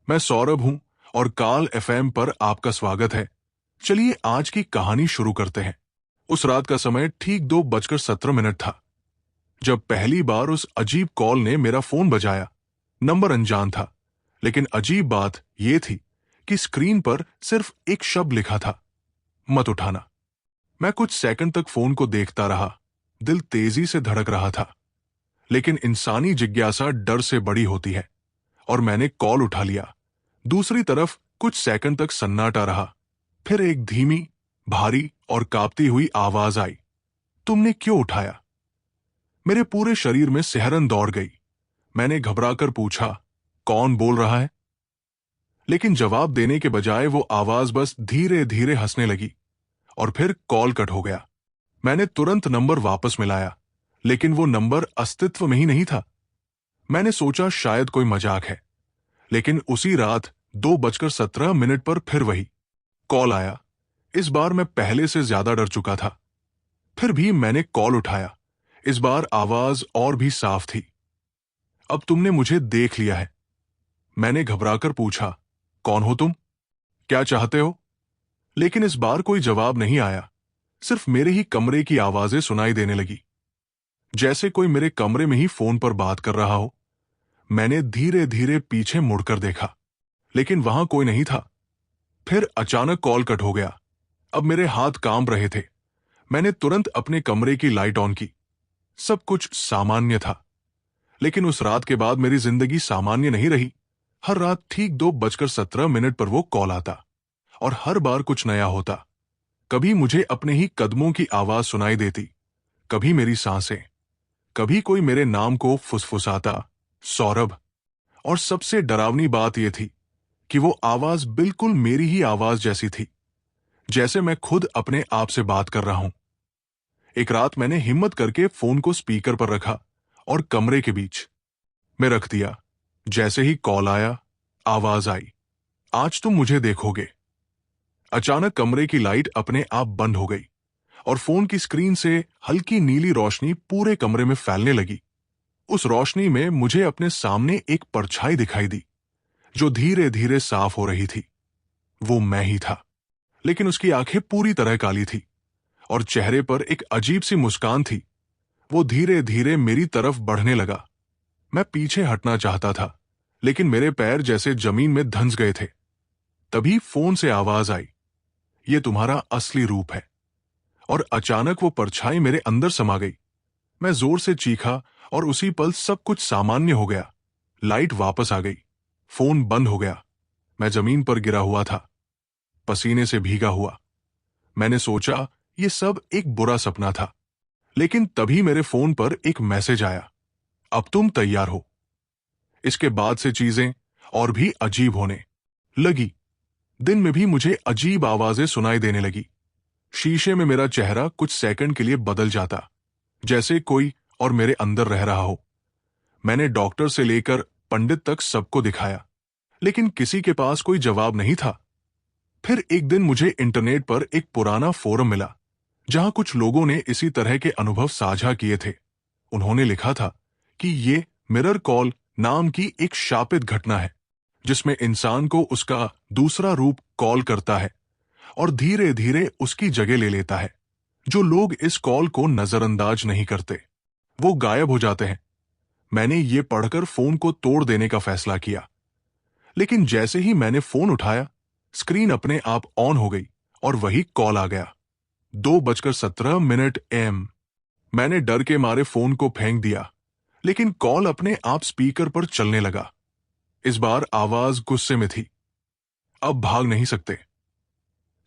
मैं सौरभ हूं और काल एफएम पर आपका स्वागत है। चलिए आज की कहानी शुरू करते हैं। उस रात का समय ठीक 2:17 था जब पहली बार उस अजीब कॉल ने मेरा फोन बजाया। नंबर अनजान था, लेकिन अजीब बात यह थी कि स्क्रीन पर सिर्फ एक शब्द लिखा था, मत उठाना। मैं कुछ सेकंड तक फोन को देखता रहा। दिल तेजी से धड़क रहा था, लेकिन इंसानी जिज्ञासा डर से बड़ी होती है और मैंने कॉल उठा लिया। दूसरी तरफ कुछ सेकंड तक सन्नाटा रहा। फिर एक धीमी, भारी और कांपती हुई आवाज आई, तुमने क्यों उठाया? मेरे पूरे शरीर में सिहरन दौड़ गई। मैंने घबराकर पूछा, कौन बोल रहा है? लेकिन जवाब देने के बजाय वो आवाज बस धीरे धीरे हंसने लगी और फिर कॉल कट हो गया। मैंने तुरंत नंबर वापस मिलाया, लेकिन वो नंबर अस्तित्व में ही नहीं था। मैंने सोचा शायद कोई मजाक है, लेकिन उसी रात 2:17 पर फिर वही कॉल आया। इस बार मैं पहले से ज्यादा डर चुका था। फिर भी मैंने कॉल उठाया। इस बार आवाज और भी साफ थी। अब तुमने मुझे देख लिया है। मैंने घबराकर पूछा, कौन हो तुम? क्या चाहते हो? लेकिन इस बार कोई जवाब नहीं आया। सिर्फ मेरे ही कमरे की आवाजें सुनाई देने लगी, जैसे कोई मेरे कमरे में ही फोन पर बात कर रहा हो। मैंने धीरे धीरे पीछे मुड़कर देखा, लेकिन वहां कोई नहीं था। फिर अचानक कॉल कट हो गया। अब मेरे हाथ कांप रहे थे। मैंने तुरंत अपने कमरे की लाइट ऑन की। सब कुछ सामान्य था, लेकिन उस रात के बाद मेरी जिंदगी सामान्य नहीं रही। हर रात ठीक 2:17 पर वो कॉल आता और हर बार कुछ नया होता। कभी मुझे अपने ही कदमों की आवाज सुनाई देती, कभी मेरी सांसें, कभी कोई मेरे नाम को फुसफुसाता, सौरभ। और सबसे डरावनी बात यह थी कि वो आवाज बिल्कुल मेरी ही आवाज जैसी थी, जैसे मैं खुद अपने आप से बात कर रहा हूं। एक रात मैंने हिम्मत करके फोन को स्पीकर पर रखा और कमरे के बीच में रख दिया। जैसे ही कॉल आया, आवाज आई, आज तुम मुझे देखोगे। अचानक कमरे की लाइट अपने आप बंद हो गई और फोन की स्क्रीन से हल्की नीली रोशनी पूरे कमरे में फैलने लगी। उस रोशनी में मुझे अपने सामने एक परछाई दिखाई दी, जो धीरे धीरे साफ हो रही थी। वो मैं ही था, लेकिन उसकी आंखें पूरी तरह काली थी और चेहरे पर एक अजीब सी मुस्कान थी। वो धीरे धीरे मेरी तरफ बढ़ने लगा। मैं पीछे हटना चाहता था, लेकिन मेरे पैर जैसे जमीन में धंस गए थे। तभी फोन से आवाज आई, ये तुम्हारा असली रूप है। और अचानक वो परछाई मेरे अंदर समा गई। मैं जोर से चीखा और उसी पल सब कुछ सामान्य हो गया। लाइट वापस आ गई, फोन बंद हो गया। मैं जमीन पर गिरा हुआ था, पसीने से भीगा हुआ। मैंने सोचा ये सब एक बुरा सपना था, लेकिन तभी मेरे फोन पर एक मैसेज आया, अब तुम तैयार हो। इसके बाद से चीजें और भी अजीब होने लगी। दिन में भी मुझे अजीब आवाजें सुनाई देने लगी। शीशे में मेरा चेहरा कुछ सेकंड के लिए बदल जाता, जैसे कोई और मेरे अंदर रह रहा हो। मैंने डॉक्टर से लेकर पंडित तक सबको दिखाया, लेकिन किसी के पास कोई जवाब नहीं था। फिर एक दिन मुझे इंटरनेट पर एक पुराना फोरम मिला, जहां कुछ लोगों ने इसी तरह के अनुभव साझा किए थे। उन्होंने लिखा था कि ये मिरर कॉल नाम की एक शापित घटना है, जिसमें इंसान को उसका दूसरा रूप कॉल करता है और धीरे धीरे उसकी जगह ले लेता है। जो लोग इस कॉल को नजरअंदाज नहीं करते, वो गायब हो जाते हैं। मैंने ये पढ़कर फोन को तोड़ देने का फैसला किया, लेकिन जैसे ही मैंने फोन उठाया, स्क्रीन अपने आप ऑन हो गई और वही कॉल आ गया। 2:17 AM। मैंने डर के मारे फोन को फेंक दिया, लेकिन कॉल अपने आप स्पीकर पर चलने लगा। इस बार आवाज गुस्से में थी, अब भाग नहीं सकते।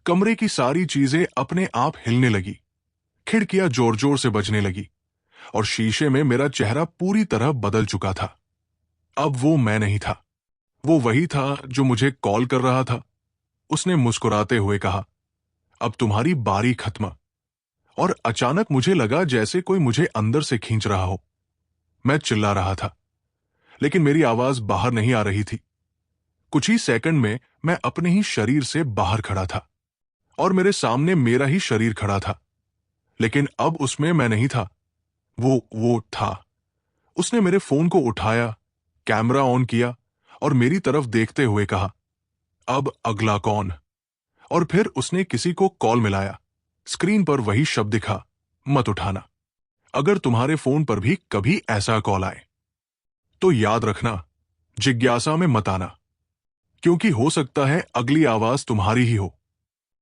कमरे की सारी चीजें अपने आप हिलने लगी। खिड़कियां जोर जोर से बजने लगी और शीशे में मेरा चेहरा पूरी तरह बदल चुका था। अब वो मैं नहीं था, वो वही था जो मुझे कॉल कर रहा था। उसने मुस्कुराते हुए कहा, अब तुम्हारी बारी खत्म। और अचानक मुझे लगा जैसे कोई मुझे अंदर से खींच रहा हो। मैं चिल्ला रहा था, लेकिन मेरी आवाज बाहर नहीं आ रही थी। कुछ ही सेकंड में मैं अपने ही शरीर से बाहर खड़ा था और मेरे सामने मेरा ही शरीर खड़ा था, लेकिन अब उसमें मैं नहीं था, वो था। उसने मेरे फोन को उठाया, कैमरा ऑन किया और मेरी तरफ देखते हुए कहा, अब अगला कौन? और फिर उसने किसी को कॉल मिलाया। स्क्रीन पर वही शब्द दिखा, मत उठाना। अगर तुम्हारे फोन पर भी कभी ऐसा कॉल आए तो याद रखना, जिज्ञासा में मत आना, क्योंकि हो सकता है अगली आवाज तुम्हारी ही हो।